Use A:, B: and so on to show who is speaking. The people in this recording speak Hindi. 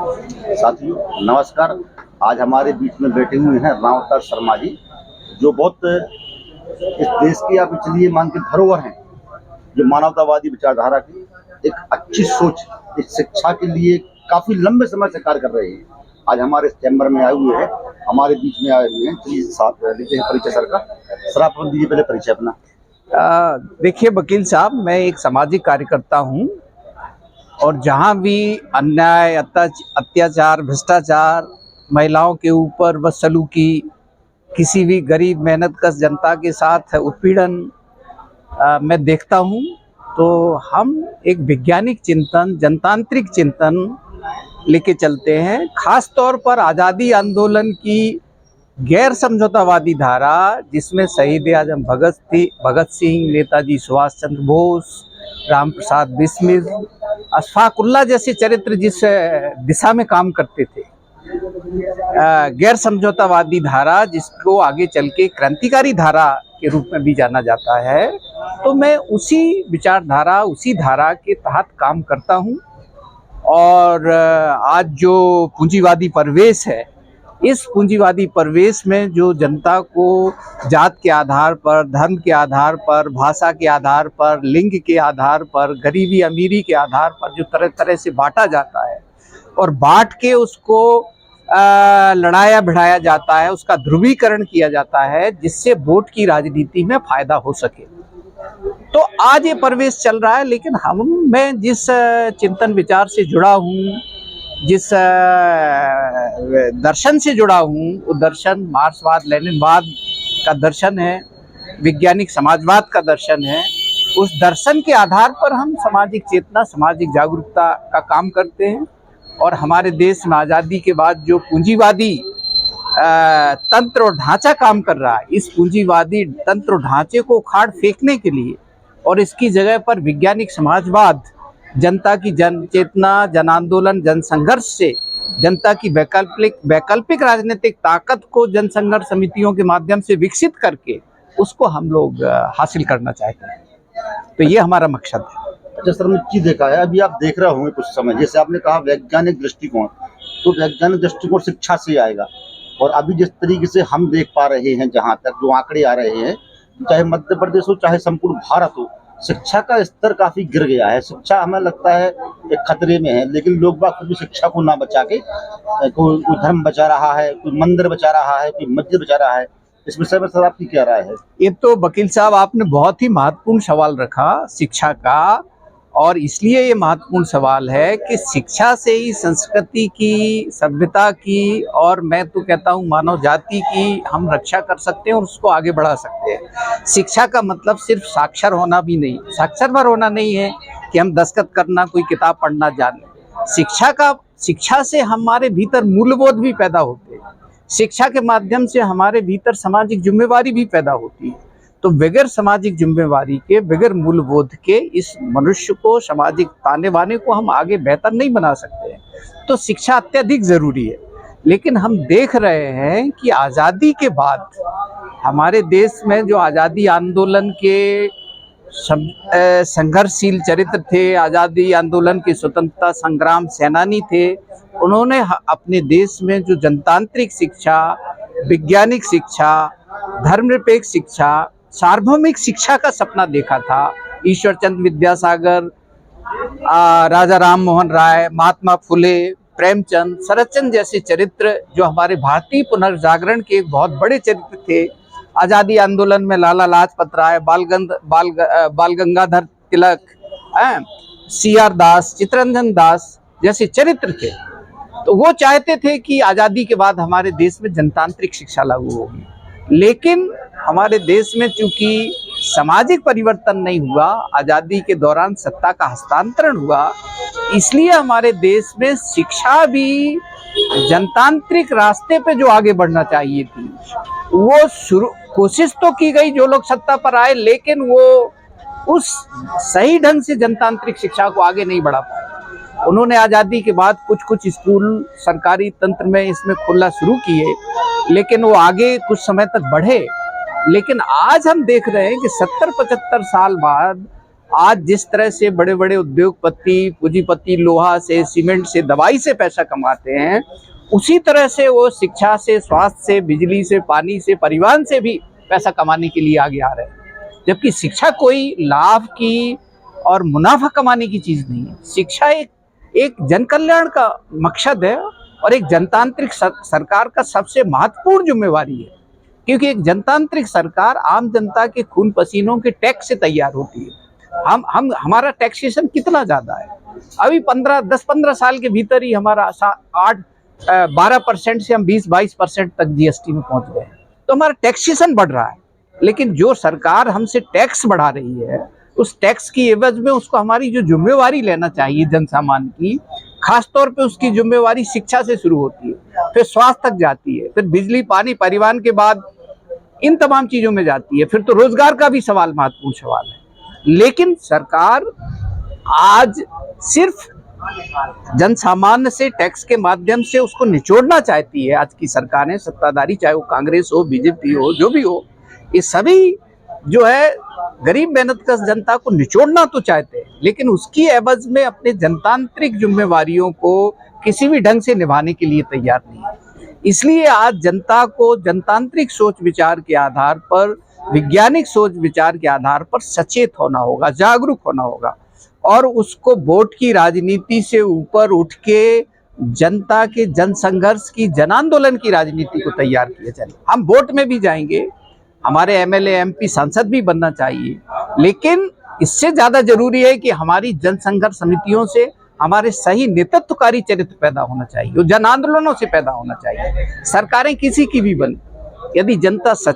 A: साथियों नमस्कार। आज हमारे बीच में बैठे हुए हैं रामअवतार शर्मा जी, जो बहुत इस देश की आप इसलिए मान के धरोहर हैं, जो मानवतावादी विचारधारा की एक अच्छी सोच इस शिक्षा के लिए काफी लंबे समय से कार्य कर रहे हैं। आज हमारे इस चैम्बर में आए हुए हैं, हमारे बीच में आए हुए हैं। चलिए साथ लेते हैं परिचय सर का। सर आप दीजिए पहले परिचय अपना।
B: देखिए वकील साहब, मैं एक सामाजिक कार्यकर्ता हूँ और जहाँ भी अन्याय, अत्याचार, भ्रष्टाचार, महिलाओं के ऊपर बदसलूकी, किसी भी गरीब मेहनतकश जनता के साथ उत्पीड़न मैं देखता हूँ, तो हम एक वैज्ञानिक चिंतन, जनतांत्रिक चिंतन लेके चलते हैं। खास तौर पर आज़ादी आंदोलन की गैर समझौतावादी धारा, जिसमें शहीद आजम भगत सिंह, नेताजी सुभाष चंद्र बोस, राम प्रसाद बिस्मिल, अशफाक उल्लाह जैसे चरित्र जिस दिशा में काम करते थे, गैर समझौतावादी धारा जिसको आगे चल के क्रांतिकारी धारा के रूप में भी जाना जाता है, तो मैं उसी विचारधारा, उसी धारा के तहत काम करता हूँ। और आज जो पूंजीवादी परिवेश है, इस पूंजीवादी परिवेश में जो जनता को जात के आधार पर, धर्म के आधार पर, भाषा के आधार पर, लिंग के आधार पर, गरीबी अमीरी के आधार पर जो तरह तरह से बांटा जाता है और बांट के उसको लड़ाया भिड़ाया जाता है, उसका ध्रुवीकरण किया जाता है जिससे वोट की राजनीति में फायदा हो सके, तो आज ये परिवेश चल रहा है। लेकिन मैं जिस चिंतन विचार से जुड़ा हूँ, जिस दर्शन से जुड़ा हूँ, वो दर्शन मार्क्सवाद लेनिनवाद का दर्शन है, वैज्ञानिक समाजवाद का दर्शन है। उस दर्शन के आधार पर हम सामाजिक चेतना, सामाजिक जागरूकता का काम करते हैं। और हमारे देश में आज़ादी के बाद जो पूंजीवादी तंत्र और ढांचा काम कर रहा है, इस पूंजीवादी तंत्र और ढांचे को उखाड़ फेंकने के लिए और इसकी जगह पर वैज्ञानिक समाजवाद, जनता की जन चेतना, जन आंदोलन, जन संघर्ष से जनता की वैकल्पिक राजनीतिक ताकत को जन संघर्ष समितियों के माध्यम से विकसित करके उसको हम लोग हासिल करना चाहते हैं। तो ये हमारा मकसद है।
A: अच्छा सर, मैं चीज देखा है, अभी आप देख रहे होंगे कुछ समय, जैसे आपने कहा वैज्ञानिक दृष्टिकोण, तो वैज्ञानिक दृष्टिकोण शिक्षा से आएगा। और अभी जिस तरीके से हम देख पा रहे हैं, जहाँ तक जो आंकड़े आ रहे हैं, चाहे मध्य प्रदेश हो चाहे संपूर्ण भारत हो, शिक्षा का स्तर काफी गिर गया है। शिक्षा हमें लगता है एक खतरे में है, लेकिन लोग बाग फिर भी शिक्षा को ना बचा के कोई धर्म बचा रहा है, कोई मंदिर बचा रहा है, कोई मस्जिद बचा रहा है। इस विषय में सर आपकी क्या राय है?
B: ये तो वकील साहब आपने बहुत ही महत्वपूर्ण सवाल रखा शिक्षा का, और इसलिए ये महत्वपूर्ण सवाल है कि शिक्षा से ही संस्कृति की, सभ्यता की, और मैं तो कहता हूँ मानव जाति की हम रक्षा कर सकते हैं और उसको आगे बढ़ा सकते हैं। शिक्षा का मतलब सिर्फ साक्षर होना भी नहीं, साक्षर भर होना नहीं है कि हम दस्तखत करना, कोई किताब पढ़ना जाने। शिक्षा से हमारे भीतर मूल्यबोध भी पैदा होते हैं। शिक्षा के माध्यम से हमारे भीतर सामाजिक जिम्मेवारी भी पैदा होती है। तो बगैर सामाजिक जिम्मेवारी के, बगैर मूल्यबोध के इस मनुष्य को, सामाजिक ताने बाने को हम आगे बेहतर नहीं बना सकते हैं। तो शिक्षा अत्यधिक जरूरी है। लेकिन हम देख रहे हैं कि आज़ादी के बाद हमारे देश में जो आज़ादी आंदोलन के संघर्षशील चरित्र थे, आज़ादी आंदोलन के स्वतंत्रता संग्राम सेनानी थे, उन्होंने अपने देश में जो जनतांत्रिक शिक्षा, वैज्ञानिक शिक्षा, धर्मनिरपेक्ष शिक्षा, सार्वभौमिक शिक्षा का सपना देखा था। ईश्वर चंद्र विद्यासागर, राजा राम मोहन राय, महात्मा फुले, प्रेमचंद, शरदचंद्र जैसे चरित्र जो हमारे भारतीय पुनर्जागरण के एक बहुत बड़े चरित्र थे। आज़ादी आंदोलन में लाला लाजपत राय, बाल गंगाधर तिलक, CR दास, चित्तरंजन दास जैसे चरित्र थे। तो वो चाहते थे कि आज़ादी के बाद हमारे देश में जनतांत्रिक शिक्षा लागू होगी, लेकिन हमारे देश में चूंकि सामाजिक परिवर्तन नहीं हुआ, आज़ादी के दौरान सत्ता का हस्तांतरण हुआ, इसलिए हमारे देश में शिक्षा भी जनतांत्रिक रास्ते पे जो आगे बढ़ना चाहिए थी, वो कोशिश तो की गई जो लोग सत्ता पर आए, लेकिन वो उस सही ढंग से जनतांत्रिक शिक्षा को आगे नहीं बढ़ा पाए। उन्होंने आज़ादी के बाद कुछ स्कूल सरकारी तंत्र में इसमें खोलना शुरू किए, लेकिन वो आगे कुछ समय तक बढ़े। लेकिन आज हम देख रहे हैं कि 70-75 साल बाद आज जिस तरह से बड़े बड़े उद्योगपति, पूंजीपति लोहा से, सीमेंट से, दवाई से पैसा कमाते हैं, उसी तरह से वो शिक्षा से, स्वास्थ्य से, बिजली से, पानी से, परिवहन से भी पैसा कमाने के लिए आगे आ रहे हैं। जबकि शिक्षा कोई लाभ की और मुनाफा कमाने की चीज नहीं है। शिक्षा एक जन कल्याण का मकसद है और एक जनतांत्रिक सरकार का सबसे महत्वपूर्ण जिम्मेवारी है, क्योंकि एक जनतांत्रिक सरकार आम जनता के खून पसीनों के टैक्स से तैयार होती है। हमारा टैक्सेशन कितना ज्यादा है, अभी 10-15 साल के भीतर ही हमारा 12% से हम 20-22% तक जीएसटी में पहुंच गए हैं। तो हमारा टैक्सेशन बढ़ रहा है, लेकिन जो सरकार हमसे टैक्स बढ़ा रही है, उस टैक्स की एवज में उसको हमारी जो जिम्मेवारी लेना चाहिए जन सामान्य की, खासतौर पे उसकी जिम्मेवारी शिक्षा से शुरू होती है, फिर स्वास्थ्य तक जाती है, फिर बिजली, पानी, परिवहन के बाद इन तमाम चीजों में जाती है, फिर तो रोजगार का भी सवाल महत्वपूर्ण सवाल है। लेकिन सरकार आज सिर्फ जन सामान्य से टैक्स के माध्यम से उसको निचोड़ना चाहती है। आज की सरकारें, सत्ताधारी, चाहे वो कांग्रेस हो, बीजेपी हो, जो भी हो, ये सभी जो है गरीब मेहनतकश जनता को निचोड़ना तो चाहते हैं, लेकिन उसकी एवज में अपने जनतांत्रिक जिम्मेवारियों को किसी भी ढंग से निभाने के लिए तैयार नहीं है। इसलिए आज जनता को जनतांत्रिक सोच विचार के आधार पर, वैज्ञानिक सोच विचार के आधार पर सचेत होना होगा, जागरूक होना होगा, और उसको वोट की राजनीति से ऊपर उठ के जनता के जन संघर्ष की, जन आंदोलन की राजनीति को तैयार किया जाए। हम वोट में भी जाएंगे, हमारे एमएलए, एमपी, सांसद भी बनना चाहिए, लेकिन इससे ज्यादा जरूरी है कि हमारी जन संघर्ष समितियों से हमारे सही नेतृत्वकारी चरित्र पैदा होना चाहिए, जन आंदोलनों से पैदा होना चाहिए। सरकारें किसी की भी बने, यदि जनता सच